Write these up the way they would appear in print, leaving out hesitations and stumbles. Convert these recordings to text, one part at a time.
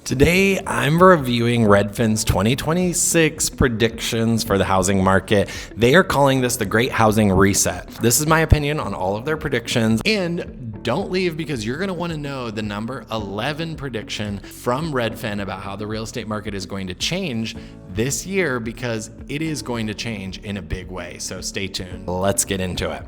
Today, I'm reviewing Redfin's 2026 predictions for the housing market. They are calling this the Great Housing Reset. This is my opinion on all of their predictions. And don't leave, because you're going to want to know the number 11 prediction from Redfin about how the real estate market is going to change this year, because it is going to change in a big way. So stay tuned. Let's get into it.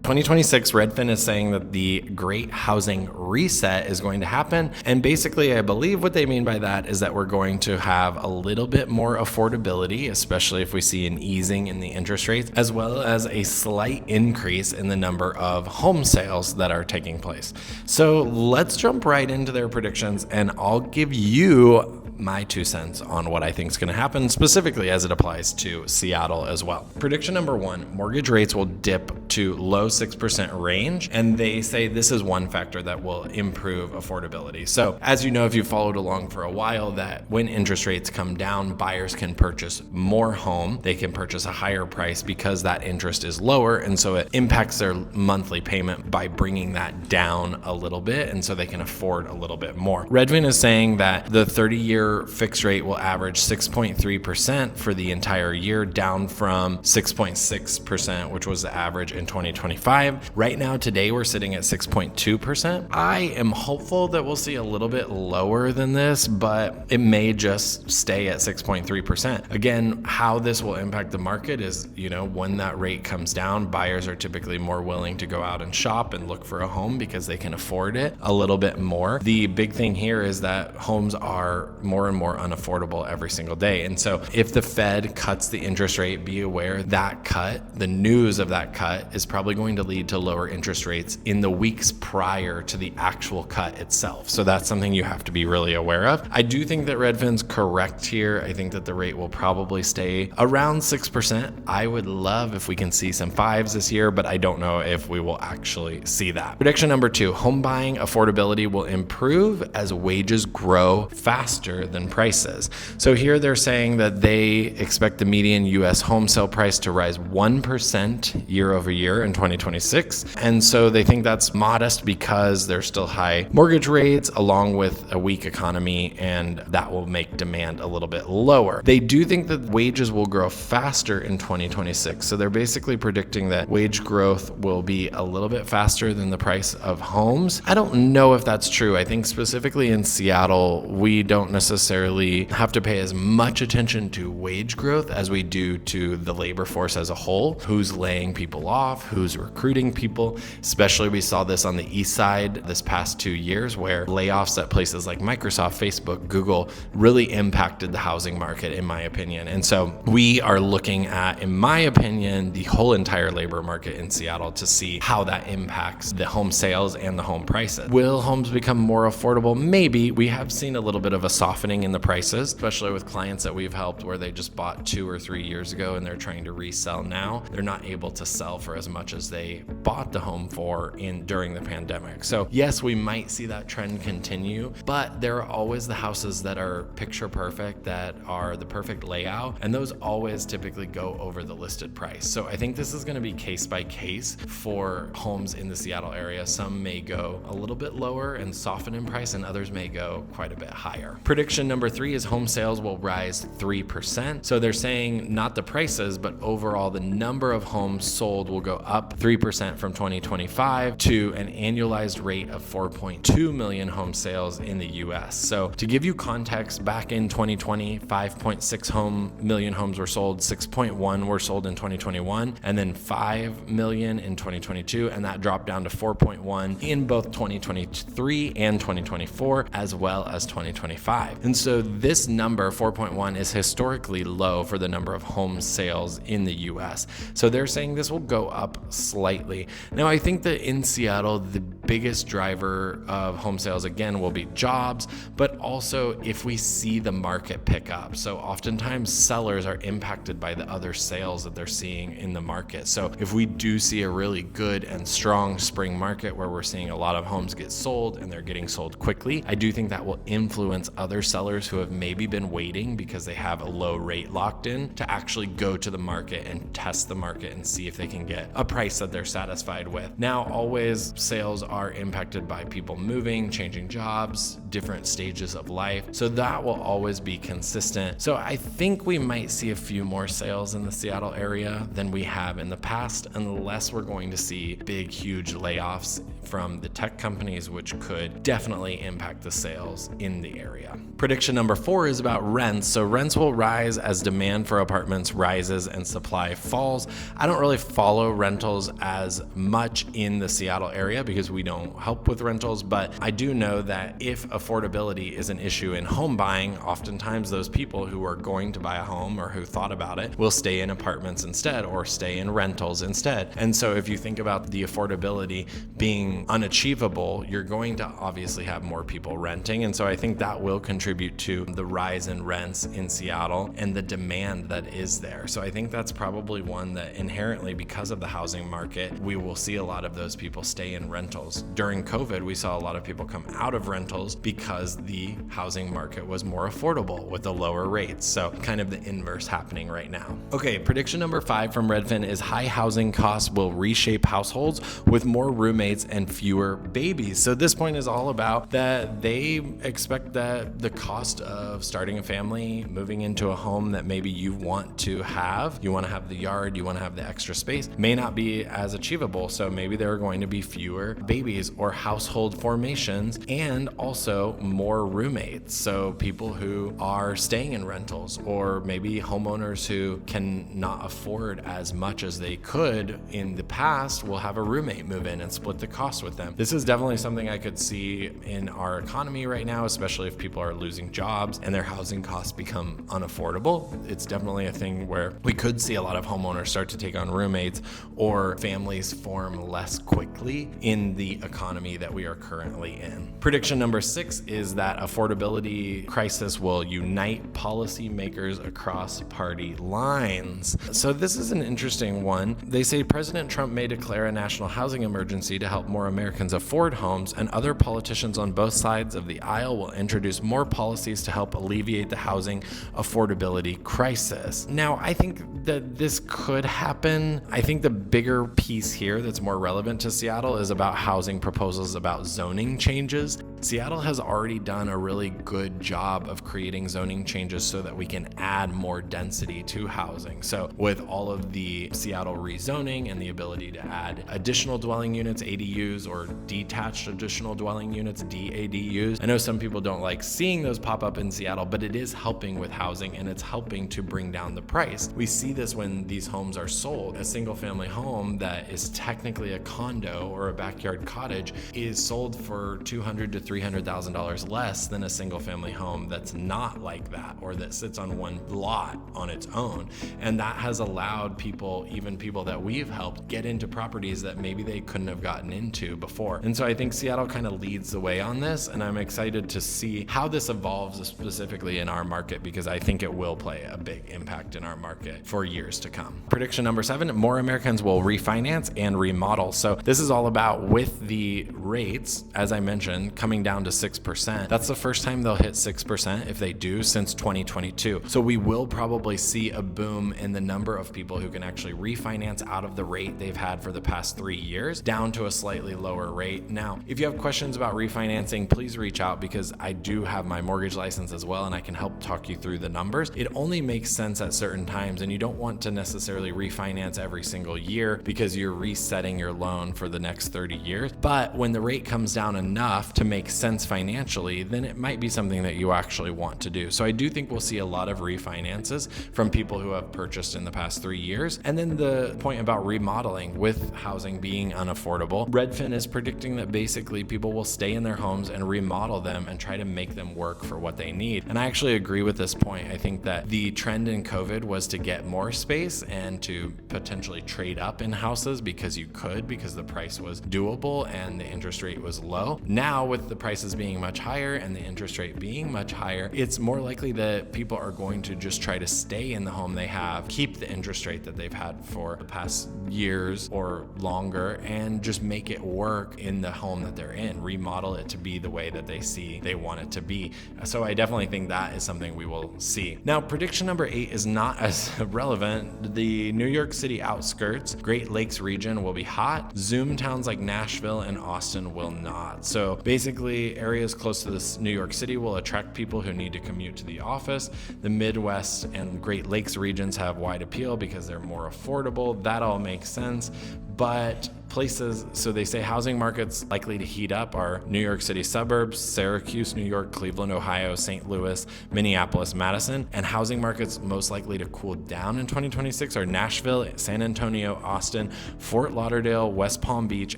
2026, Redfin is saying that the Great Housing Reset is going to happen. And basically, I believe what they mean by that is that we're going to have a little bit more affordability, especially if we see an easing in the interest rates, as well as a slight increase in the number of home sales that are taking place. So let's jump right into their predictions, and I'll give you my 2 cents on what I think is going to happen, specifically as it applies to Seattle as well. Prediction number 1, mortgage rates will dip to low 6% range, and they say this is one factor that will improve affordability. So as you know, if you followed along for a while, that when interest rates come down, buyers can purchase more home. They can purchase a higher price because that interest is lower, and so it impacts their monthly payment by bringing that down a little bit, and so they can afford a little bit more. Redfin is saying that the 30-year fixed rate will average 6.3% for the entire year, down from 6.6%, which was the average in 2025. Right now, today, we're sitting at 6.2%. I am hopeful that we'll see a little bit lower than this, but it may just stay at 6.3%. Again, how this will impact the market is, when that rate comes down, buyers are typically more willing to go out and shop and look for a home because they can afford it a little bit more. The big thing here is that homes are more and more unaffordable every single day. And so if the Fed cuts the interest rate, be aware that cut, the news of that cut, is probably going to lead to lower interest rates in the weeks prior to the actual cut itself. So that's something you have to be really aware of. I do think that Redfin's correct here. I think that the rate will probably stay around 6%. I would love if we can see some 5s this year, but I don't know if we will actually see that. Prediction number 2, home buying affordability will improve as wages grow faster than prices. So here they're saying that they expect the median US home sale price to rise 1% year over year in 2026. And so they think that's modest because there's still high mortgage rates along with a weak economy, and that will make demand a little bit lower. They do think that wages will grow faster in 2026. So they're basically predicting that wage growth will be a little bit faster than the price of homes. I don't know if that's true. I think specifically in Seattle, we don't necessarily have to pay as much attention to wage growth as we do to the labor force as a whole, who's laying people off, who's recruiting people. Especially we saw this on the east side this past 2 years, where layoffs at places like Microsoft, Facebook, Google really impacted the housing market, in my opinion. And so we are looking at, in my opinion, the whole entire labor market in Seattle to see how that impacts the home sales and the home prices. Will homes become more affordable? Maybe. We have seen a little bit of a softening in the prices, especially with clients that we've helped where they just bought 2 or 3 years ago and they're trying to resell now. They're not able to sell for as much as they bought the home for during the pandemic. So yes, we might see that trend continue, but there are always the houses that are picture perfect, that are the perfect layout, and those always typically go over the listed price. So I think this is going to be case by case for homes in the Seattle area. Some may go a little bit lower and soften in price, and others may go quite a bit higher. Prediction number 3 is home sales will rise 3%. So they're saying not the prices, but overall the number of homes sold will go up 3% from 2025 to an annualized rate of 4.2 million home sales in the US. So to give you context, back in 2020, 5.6 million homes were sold, 6.1 were sold in 2021, and then 5 million in 2022, and that dropped down to 4.1 in both 2023 and 2024, as well as 2025. And so this number, 4.1, is historically low for the number of home sales in the US. So they're saying this will go up slightly. Now, I think that in Seattle, the biggest driver of home sales, again, will be jobs, but also if we see the market pick up. So oftentimes sellers are impacted by the other sales that they're seeing in the market. So if we do see a really good and strong spring market where we're seeing a lot of homes get sold and they're getting sold quickly, I do think that will influence other sellers who have maybe been waiting because they have a low rate locked in to actually go to the market and test the market and see if they can get a price that they're satisfied with. Now, always sales are impacted by people moving, changing jobs, different stages of life. So that will always be consistent. So I think we might see a few more sales in the Seattle area than we have in the past, unless we're going to see big, huge layoffs from the tech companies, which could definitely impact the sales in the area. Prediction number 4 is about rents. So rents will rise as demand for apartments rises and supply falls. I don't really follow rentals as much in the Seattle area because we don't help with rentals, but I do know that if affordability is an issue in home buying, oftentimes those people who are going to buy a home or who thought about it will stay in apartments instead or stay in rentals instead. And so if you think about the affordability being unachievable, you're going to obviously have more people renting. And so I think that will contribute to the rise in rents in Seattle and the demand that is there. So I think that's probably one that inherently, because of the housing market, we will see a lot of those people stay in rentals. During COVID, we saw a lot of people come out of rentals because the housing market was more affordable with the lower rates. So kind of the inverse happening right now. Okay, prediction number 5 from Redfin is high housing costs will reshape households with more roommates and fewer babies. So this point is all about that they expect that the cost of starting a family, moving into a home that maybe you want to have the yard, you want to have the extra space, may not be as achievable. So maybe there are going to be fewer babies or household formations and also more roommates. So people who are staying in rentals, or maybe homeowners who can not afford as much as they could in the past will have a roommate move in and split the cost with them. This is definitely something I could see in our economy right now, especially if people are losing jobs and their housing costs become unaffordable. It's definitely a thing where we could see a lot of homeowners start to take on roommates, or families form less quickly in the economy that we are currently in. Prediction number 6 is that affordability crisis will unite policymakers across party lines. So this is an interesting one. They say President Trump may declare a national housing emergency to help more Americans afford homes, and other politicians on both sides of the aisle will introduce more policies to help alleviate the housing affordability crisis. Now, I think that this could happen. I think the bigger piece here that's more relevant to Seattle is about housing proposals, about zoning changes. Seattle has already done a really good job of creating zoning changes so that we can add more density to housing. So with all of the Seattle rezoning and the ability to add additional dwelling units, ADUs, or detached additional dwelling units, DADUs. I know some people don't like seeing those pop up in Seattle, but it is helping with housing and it's helping to bring down the price. We see this when these homes are sold. A single family home that is technically a condo or a backyard cottage is sold for $200,000 to $300,000 less than a single family home that's not like that, or that sits on one lot on its own. And that has allowed people, even people that we've helped, get into properties that maybe they couldn't have gotten into before. And so I think Seattle kind of leads the way on this, and I'm excited to see how this evolves specifically in our market, because I think it will play a big impact in our market for years to come. Prediction number 7, more Americans will refinance and remodel. So this is all about, with the rates, as I mentioned, coming down to 6%. That's the first time they'll hit 6%, if they do, since 2022. So we will probably see a boom in the number of people who can actually refinance out of the rate they've had for the past 3 years down to a slightly lower rate. Now, if you have questions about refinancing, please reach out, because I do have my mortgage license as well, and I can help talk you through the numbers. It only makes sense at certain times, and you don't want to necessarily refinance every single year because you're resetting your loan for the next 30 years. But when the rate comes down enough to make sense financially, then it might be something that you actually want to do. So I do think we'll see a lot of refinances from people who have purchased in the past 3 years. And then the point about remodeling, with housing being unaffordable, Redfin is predicting that basically people will stay in their homes and remodel them and try to make them work for what they need. And I actually agree with this point. I think that the trend in COVID was to get more space and to potentially trade up in houses because you could, because the price was doable and the interest rate was low. Now, with the prices being much higher and the interest rate being much higher, it's more likely that people are going to just try to stay in the home they have, keep the interest rate that they've had for the past years or longer, and just make it work in the home that they're in, remodel it to be the way that they see they want it to be. So I definitely think that is something we will see. Now, prediction number 8 is not as relevant. The New York City outskirts, Great Lakes region will be hot. Zoom towns like Nashville and Austin will not. So basically, areas close to this New York City will attract people who need to commute to the office. The Midwest and Great Lakes regions have wide appeal because they're more affordable. That all makes sense. But places, so they say housing markets likely to heat up are New York City suburbs, Syracuse, New York, Cleveland, Ohio, St. Louis, Minneapolis, Madison, and housing markets most likely to cool down in 2026 are Nashville, San Antonio, Austin, Fort Lauderdale, West Palm Beach,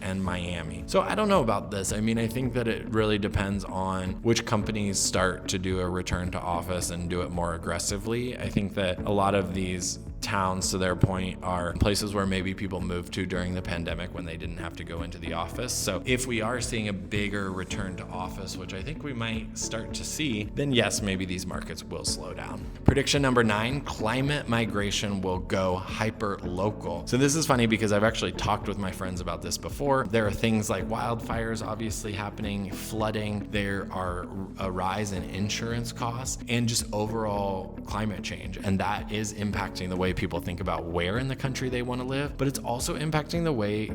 and Miami. So I don't know about this. I mean, I think that it really depends on which companies start to do a return to office and do it more aggressively. I think that a lot of these towns, to their point, are places where maybe people moved to during the pandemic when they didn't have to go into the office. So if we are seeing a bigger return to office, which I think we might start to see, then yes, maybe these markets will slow down. Prediction number 9, climate migration will go hyper local. So this is funny because I've actually talked with my friends about this before. There are things like wildfires obviously happening, flooding, there are a rise in insurance costs, and just overall climate change. And that is impacting the way people think about where in the country they want to live, but it's also impacting the way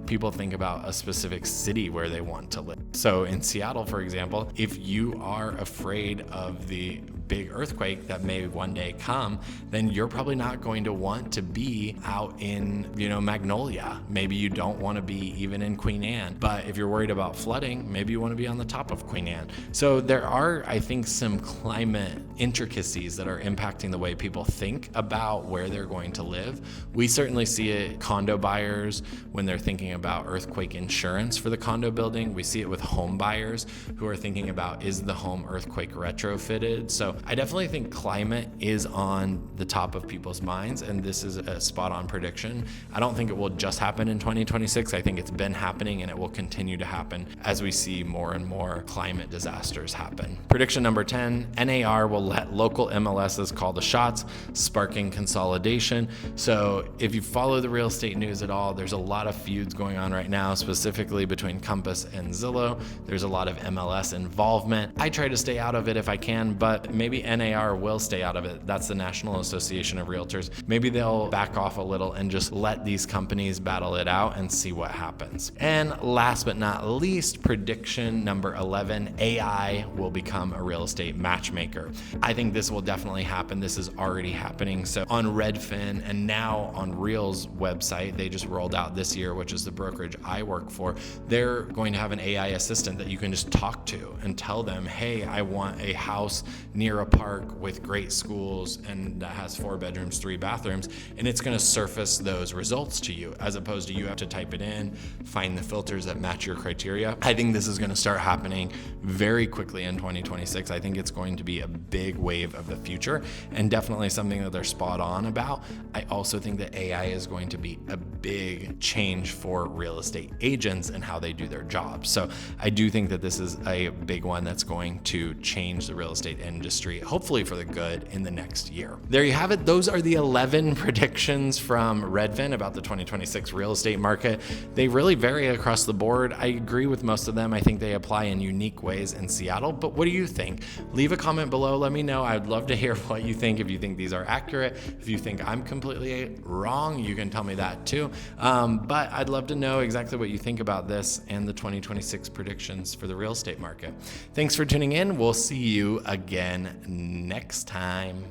people think about a specific city where they want to live. So in Seattle, for example, if you are afraid of the big earthquake that may one day come, then you're probably not going to want to be out in, Magnolia. Maybe you don't want to be even in Queen Anne. But if you're worried about flooding, maybe you want to be on the top of Queen Anne. So there are, I think, some climate intricacies that are impacting the way people think about where they're going to live. We certainly see it condo buyers when they're thinking about earthquake insurance for the condo building. We see it with home buyers who are thinking about, is the home earthquake retrofitted? So I definitely think climate is on the top of people's minds, and this is a spot on prediction. I don't think it will just happen in 2026. I think it's been happening and it will continue to happen as we see more and more climate disasters happen. Prediction number 10, NAR will let local MLSs call the shots, sparking consolidation. So if you follow the real estate news at all, there's a lot of feuds going on right now, specifically between Compass and Zillow. There's a lot of MLS involvement. I try to stay out of it if I can, but maybe NAR will stay out of it. That's the National Association of Realtors. Maybe they'll back off a little and just let these companies battle it out and see what happens. And last but not least, prediction number 11, AI will become a real estate matchmaker. I think this will definitely happen. This is already happening. So on Redfin and now on Real's website, they just rolled out this year, which is the brokerage I work for, they're going to have an AI assistant that you can just talk to and tell them, hey, I want a house near a park with great schools and that has 4 bedrooms, 3 bathrooms, and it's going to surface those results to you as opposed to you have to type it in, find the filters that match your criteria. I think this is going to start happening very quickly in 2026. I think it's going to be a big wave of the future and definitely something that they're spot on about. I also think that AI is going to be a big change for real estate agents and how they do their jobs. So I do think that this is a big one that's going to change the real estate industry, hopefully for the good, in the next year. There you have it. Those are the 11 predictions from Redfin about the 2026 real estate market. They really vary across the board. I agree with most of them. I think they apply in unique ways in Seattle, but what do you think? Leave a comment below. Let me know. I'd love to hear what you think. If you think these are accurate, if you think I'm completely wrong, you can tell me that too. But I'd love to know exactly what you think about this and the 2026 predictions for the real estate market. Thanks for tuning in. We'll see you again next time.